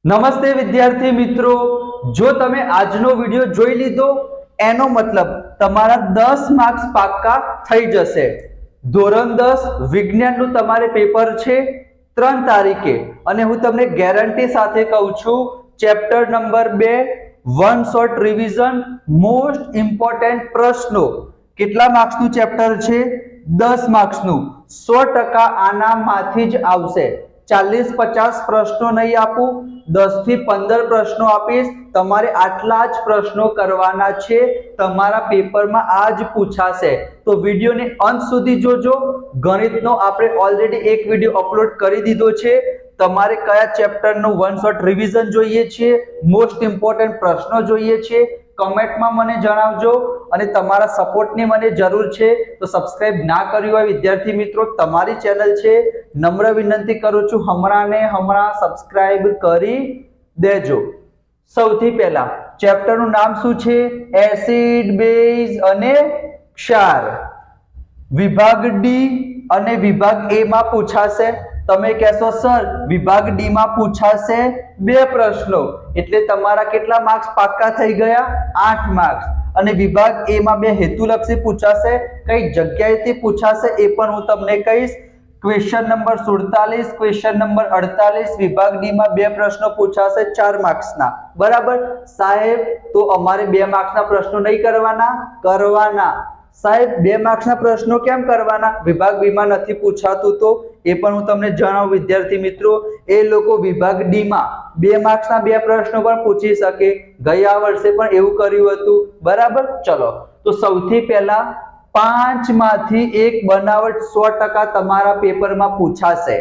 નમસ્તે વિદ્યાર્થી મિત્રો, જો તમે આજનો વિડિયો જોઈ લીધો એનો મતલબ તમારા 10 માર્ક્સ પાક્કા થઈ જશે। ધોરણ 10 વિજ્ઞાનનું તમારે પેપર છે 3 તારીખે અને હું તમને ગેરંટી સાથે કહું છું chapter number 2 one short revision most important પ્રશ્નો। કેટલા માર્ક્સનું ચેપ્ટર છે? 10 માર્ક્સનું। 100% આનામાંથી જ આવશે। 40-50 પ્રશ્નો નહીં આપું, 10 થી 15 પ્રશ્નો આપીશ। તમારે આટલા જ પ્રશ્નો કરવાના છે, તમારા પેપરમાં આ જ પૂછાશે। તો વિડિયોને અંત સુધી જોજો। ગણિતનો આપણે ઓલરેડી એક વિડિયો અપલોડ કરી દીધો છે। તમારે કયા ચેપ્ટરનું વન શોટ રિવિઝન જોઈએ છે, મોસ્ટ ઇમ્પોર્ટન્ટ પ્રશ્નો જોઈએ છે, કમેન્ટમાં મને જણાવજો। અને તમારા સપોર્ટની મને જરૂર છે, તો સબસ્ક્રાઇબ ના કર્યું હોય વિદ્યાર્થી મિત્રો, તમારી ચેનલ છે, નમ્ર વિનંતી કરું છું હમણાં સબસ્ક્રાઇબ કરી દેજો। સૌથી પહેલા ચેપ્ટરનું નામ શું છે? એસિડ, બેઝ અને ક્ષાર। વિભાગ ડી અને વિભાગ એ માં પૂછાશે। તમે કહેશો સર વિભાગ ડી માં પૂછાશે 2 પ્રશ્નો, એટલે તમારા કેટલા માર્ક્સ પાક્કા થઈ ગયા? 8 માર્ક્સ। અને વિભાગ એ માં 2 હેતુલક્ષી પૂછાશે। કઈ જગ્યાએથી પૂછાશે એ પણ હું તમને કહીશ। ક્વેશ્ચન નંબર 47, ક્વેશ્ચન નંબર 48, વિભાગ ડી માં 2 પ્રશ્નો પૂછાશે 4 માર્ક્સના। બરાબર સાહેબ? તો અમારે 2 માર્ક્સના પ્રશ્નો નહીં કરવાના સાહેબ 2 માર્ક્સના પ્રશ્નો કેમ કરવાના? વિભાગ બી માં નથી પૂછાતું તો એ પણ હું તમને જણાવું વિદ્યાર્થી મિત્રો, એ લોકો વિભાગ ડી માં 2 માર્ક્સના 2 પ્રશ્નો પણ પૂછી શકે। ગયા વર્ષે પણ એવું કર્યું હતું। બરાબર, ચલો તો સૌથી પહેલા 5 માંથી 1 બનાવટ 100% તમારા પેપરમાં પૂછાશે।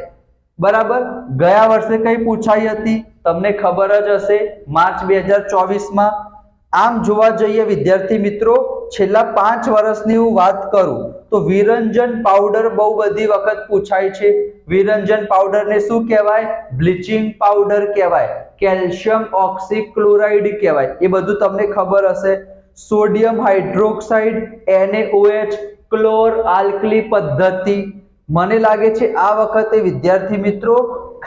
બરાબર, ગયા વર્ષે કઈ પૂછાઈ હતી તમને ખબર જ હશે, માર્ચ 2024 માં। આમ જોવા જઈએ વિદ્યાર્થી મિત્રો, છેલ્લા 5 વર્ષની હું વાત કરું તો વિરંજન પાવડર બહુ બધી વખત પૂછાય છે। વિરંજન પાવડરને શું કહેવાય? બ્લીચિંગ પાવડર કહેવાય, કેલ્શિયમ ઓક્સીક્લોરાઇડ કહેવાય, એ બધું તમને ખબર હશે। સોડિયમ હાઇડ્રોક્સાઇડ, NaOH, ક્લોર આલ્કલી પદ્ધતિ। મને લાગે છે આ વખતે વિદ્યાર્થી મિત્રો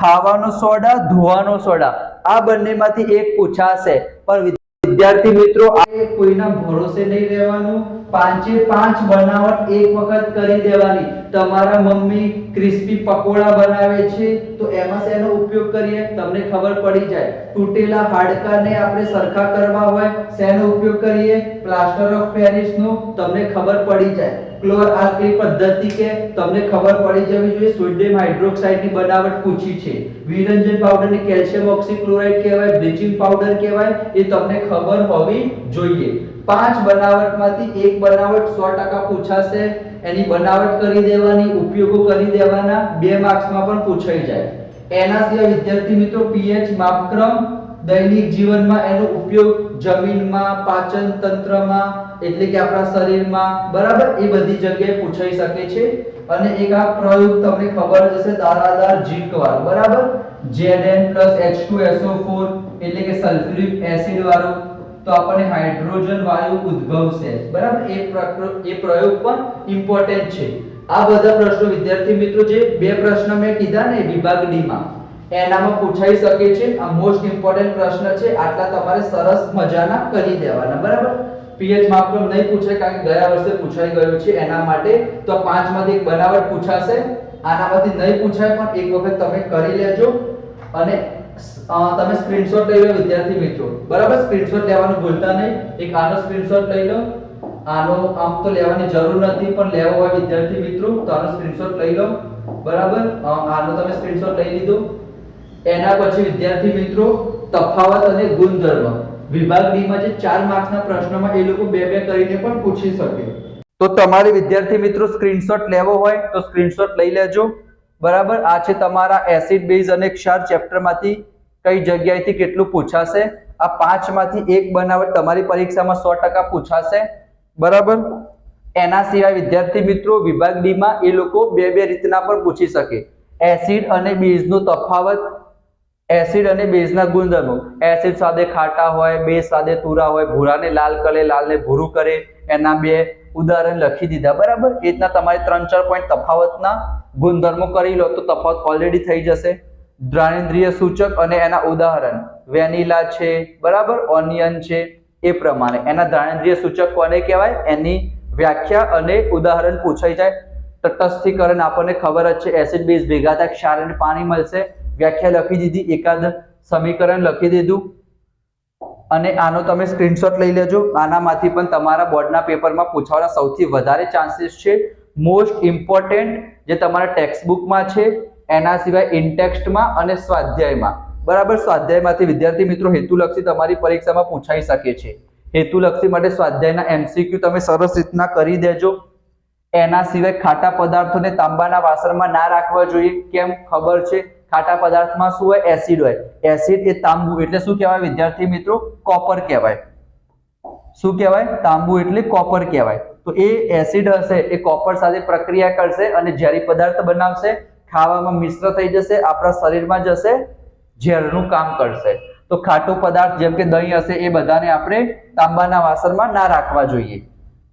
ખાવાનો સોડા, ધોવાનો સોડા, આ બંનેમાંથી એક પૂછાશે। પણ વિદ્યાર્થી મિત્રો આ કોઈના ભરોસે નહીં રહેવાનું। 5 બનાવટ એક વખત કરી દેવાની। તમારા મમ્મી ક્રિસ્પી પકોડા બનાવે છે તો એમાં શેનો ઉપયોગ કરીએ તમને ખબર પડી જાય। તૂટેલા હાડકાને આપણે સરખા કરવા હોય શેનો ઉપયોગ કરીએ? પ્લાસ્ટર ઓફ પેરિસ નો, તમને ખબર પડી જાય। ક્લોર આલ્કલી પદ્ધતિ કે તમને ખબર પડી જવી જોઈએ। સોડિયમ હાઇડ્રોક્સાઇડ ની બનાવટ પૂછી છે। વિરંજન પાવડર ને કેલ્શિયમ ઓક્સીક્લોરાઇડ કહેવાય, બ્લીચિંગ પાવડર કહેવાય, એ તમને ખબર હોવી જોઈએ। 5 બનાવટમાંથી 1 બનાવટ 100% પૂછાશે। એની બનાવટ કરી દેવાની, ઉપયોગો કરી દેવાના, 2 માર્ક્સમાં પણ પૂછાઈ જાય। એના સિવાય વિદ્યાર્થી મિત્રો pH માપક્રમ, દૈનિક જીવનમાં એનો ઉપયોગ જમીનમાં, પાચન તંત્રમાં, એટલે કે આપણા શરીરમાં, બરાબર, એ બધી જગ્યાએ પૂછાઈ શકે છે। અને એક આ પ્રયોગ તમને ખબર જ હશે, દાણાદાર ઝીંક વાળો, બરાબર, Zn+H2SO4 એટલે કે સલ્ફ્યુરિક એસિડ વાળો, તો આપણને હાઇડ્રોજન વાયુ ઉદ્ભવશે। બરાબર, એ પ્રયોગ પણ ઇમ્પોર્ટન્ટ છે। આ બધા પ્રશ્નો વિદ્યાર્થી મિત્રો જે 2 પ્રશ્ન મેં કીધા ને વિભાગ ડી માં, એનામાં પૂછાઈ શકે છે। આ મોસ્ટ ઇમ્પોર્ટન્ટ પ્રશ્ન છે, આટલા તમારે સરસ મજાના કરી દેવાના। બરાબર, pH માપક્રમ નહીં પૂછાય કારણ કે ગયા વર્ષે પૂછાઈ ગયું છે, એના માટે તો 5 માંથી 1 બનાવટ પૂછાશે। આનામાંથી નહીં પૂછાય પણ એક વખત તમે કરી લેજો અને તમે સ્ક્રીનશોટ લઈ લો વિદ્યાર્થી મિત્રો। બરાબર, સ્ક્રીનશોટ લેવાનું ભૂલતા નહીં। એક આનો સ્ક્રીનશોટ લઈ લો, આનો આમ તો લેવાની જરૂર નથી પણ લેવો હોય વિદ્યાર્થી મિત્રો તો આનો સ્ક્રીનશોટ લઈ લો। બરાબર, આનો તમે સ્ક્રીનશોટ લઈ લીધો। એના પછી વિદ્યાર્થી મિત્રો તફાવત અને ગુણધર્મ, વિભાગ ડી માં જે 4 માર્ક્સના પ્રશ્નોમાં એ લોકો 2 કરીને પણ પૂછી શકે। તો તમારે વિદ્યાર્થી મિત્રો સ્ક્રીનશોટ લેવો હોય તો સ્ક્રીનશોટ લઈ લેજો। બરાબર, આ છે તમારા એસિડ, બેઝ અને ક્ષાર ચેપ્ટરમાંથી કઈ જગ્યાએથી કેટલું પૂછાશે। આ 5 માંથી 1 બનાવટ તમારી પરીક્ષામાં 100% પૂછાશે। બરાબર, એના સિવાય વિદ્યાર્થી મિત્રો વિભાગ ડી માં એ લોકો 2 રીતના પણ પૂછી શકે। એસિડ અને બેઝનો તફાવત, એસિડ અને બેઝના ગુણધર્મો। એસિડ સ્વાદે ખાટા હોય, બેઝ સ્વાદે તુરા હોય, ભૂરાને લાલ કરે, લાલને ભૂરું કરે, એના 2 ઉદાહરણ લખી દીધા। બરાબર, એ રીતના તમારે 3-4 પોઈન્ટ તફાવતના ગુણધર્મો કરી લો તો તફાવત ઓલરેડી થઈ જશે। જ્ઞાનેન્દ્રિય સૂચક અને એના ઉદાહરણ વેનીલા છે, બરાબર, ઓનિયન છે, એ પ્રમાણે એના જ્ઞાનેન્દ્રિય સૂચક કોને કહેવાય, એની વ્યાખ્યા અને ઉદાહરણ પૂછાઈ જાય. તટસ્થીકરણ આપણને ખબર જ છે, એસિડ બેઝ ભેગા થાય ક્ષાર અને પાણી મળશે. વ્યાખ્યા લખી દીધી, એકાદ સમીકરણ લખી દીધું અને આનો તમે સ્ક્રીનશોટ લઈ લેજો. આનામાંથી પણ તમારા બોર્ડના પેપરમાં પૂછવાના સૌથી વધારે ચાન્સીસ છે. મોસ્ટ ઇમ્પોર્ટન્ટ જે તમારા ટેક્સ્ટ બુકમાં છે, એના સિવાય ઇનટેક્સ્ટમાં અને સ્વાધ્યાયમાં, બરાબર. સ્વાધ્યાયમાંથી વિદ્યાર્થી મિત્રો હેતુલક્ષી તમારી પરીક્ષામાં પૂછાઈ શકે છે. હેતુલક્ષી માટે સ્વાધ્યાયના એમસીક્યુ તમે સરસ રીતના કરી દેજો. એના સિવાય ખાટા પદાર્થોને તાંબાના વાસણમાં ના રાખવા જોઈએ. કેમ ખબર છે? ખાટા પદાર્થમાં શું હોય? એસિડ હોય. એસિડ એ તાંબુ એટલે શું કહેવાય વિદ્યાર્થી મિત્રો? કોપર કહેવાય. શું કહેવાય? તાંબુ એટલે કોપર કહેવાય. તો એ એસિડ હશે એ કોપર સાથે પ્રક્રિયા કરશે અને ઝેરી પદાર્થ બનાવશે, ખાવામાં મિશ્ર થઈ જશે, આપણા શરીરમાં જશે, ઝેરનું કામ કરશે. તો ખાટો પદાર્થ જેમ કે દહીં હશે એ બધાને આપણે તાંબાના વાસણમાં ના રાખવા જોઈએ.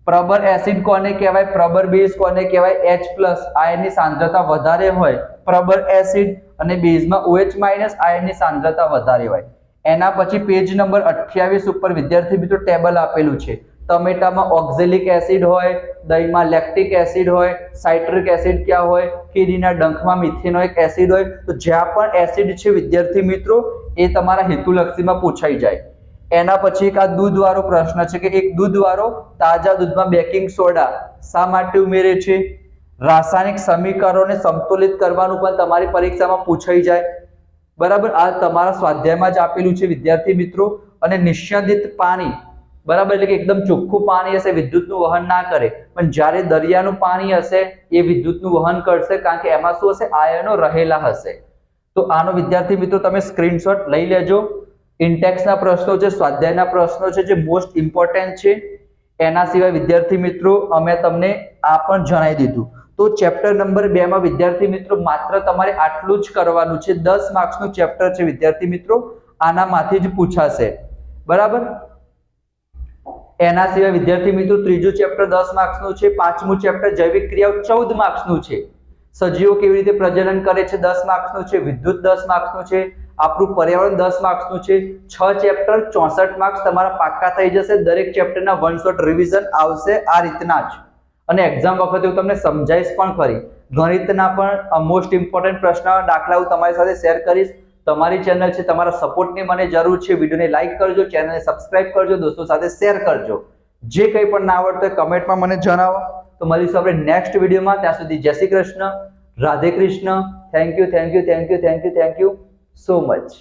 પ્રબર એસિડ કોને કહેવાય? પ્રબર બેઝ કોને કહેવાય? H+ આયનની સાંદ્રતા વધારે હોય પ્રબર એસિડ અને બેઝમાં OH- આયનની સાંદ્રતા વધારે હોય. એના પછી પેજ નંબર 28 ઉપર વિદ્યાર્થી મિત્રો ટેબલ આપેલું છે. ટમેટામાં ઓક્ઝેલિક એસિડ હોય, દહીંમાં લેક્ટિક એસિડ હોય, સાઇટ્રિક એસિડ ક્યાં હોય, કેરીના ડંખમાં મિથેનોઇક એસિડ હોય. તો જ્યાં પણ એસિડ છે વિદ્યાર્થી મિત્રો એ તમારા હેતુલક્ષીમાં પૂછાઈ જાય. એના પછી એક આ દૂધવાળો પ્રશ્ન છે કે એક દૂધવાળો તાજા દૂધમાં બેકિંગ સોડા શા માટે ઉમેરે છે? રાસાયણિક સમીકરણોને સંતુલિત કરવાનું પણ તમારી પરીક્ષામાં પૂછાઈ જાય, બરાબર. આ તમારા સ્વાધ્યાયમાં જ આપેલું છે વિદ્યાર્થી મિત્રો. અને નિસ્યંદિત પાણી, બરાબર, એટલે કે એકદમ ચોખ્ખું પાણી હશે વિદ્યુતનું વહન ના કરે, પણ જ્યારે દરિયાનું પાણી હશે એ વિદ્યુતનું વહન કરશે, કારણ કે એમાં શું હશે? આયનો રહેલા હશે. તો આનો વિદ્યાર્થી મિત્રો તમે સ્ક્રીનશોટ લઈ લેજો. ઇન્ટેક્સના પ્રશ્નો છે, સ્વાધ્યાયના પ્રશ્નો છે જે મોસ્ટ ઇમ્પોર્ટન્ટ છે. એના સિવાય વિદ્યાર્થી મિત્રો અમે તમને આ પણ જણાવી દીધું. તો ચેપ્ટર નંબર 2 માં વિદ્યાર્થી મિત્રો માત્ર તમારે આટલું જ કરવાનું છે. 10 માર્ક્સનું ચેપ્ટર છે વિદ્યાર્થી મિત્રો, આનામાંથી જ પૂછાશે, બરાબર. એના સિવાય વિદ્યાર્થી મિત્રો ત્રીજું ચેપ્ટર 10 માર્ક્સનું છે. પાંચમું ચેપ્ટર જૈવિક ક્રિયાઓ 14 માર્ક્સનું છે. સજીવો કેવી રીતે પ્રજનન કરે છે 10 માર્ક્સનું છે. વિદ્યુત 10 માર્ક્સનું છે. આપણું પર્યાવરણ 10 માર્ક્સનું છે. 6 ચેપ્ટર 64 માર્ક્સ તમારા પાક્કા થઈ જશે. દરેક ચેપ્ટરના વન શોટ રિવિઝન આવશે આ રીતના જ. અને એક્ઝામ વખતે હું તમને સમજાવીશ પણ ખરી. ગણિતના પણ મોસ્ટ ઇમ્પોર્ટન્ટ પ્રશ્ન દાખલા હું તમારી સાથે શેર કરીશ. તમારી ચેનલ છે, તમારા સપોર્ટની મને જરૂર છે. વિડીયોને લાઈક કરજો, ચેનલને સબસ્ક્રાઇબ કરજો, દોસ્તો સાથે શેર કરજો. જે કંઈ પણ ના આવડતું કમેન્ટમાં મને જણાવો. તો મળીશું આપણે નેક્સ્ટ વિડીયોમાં. ત્યાં સુધી જય Shri Krishna, Radhe Krishna. Thank you, thank you, thank you, thank you, thank you so much.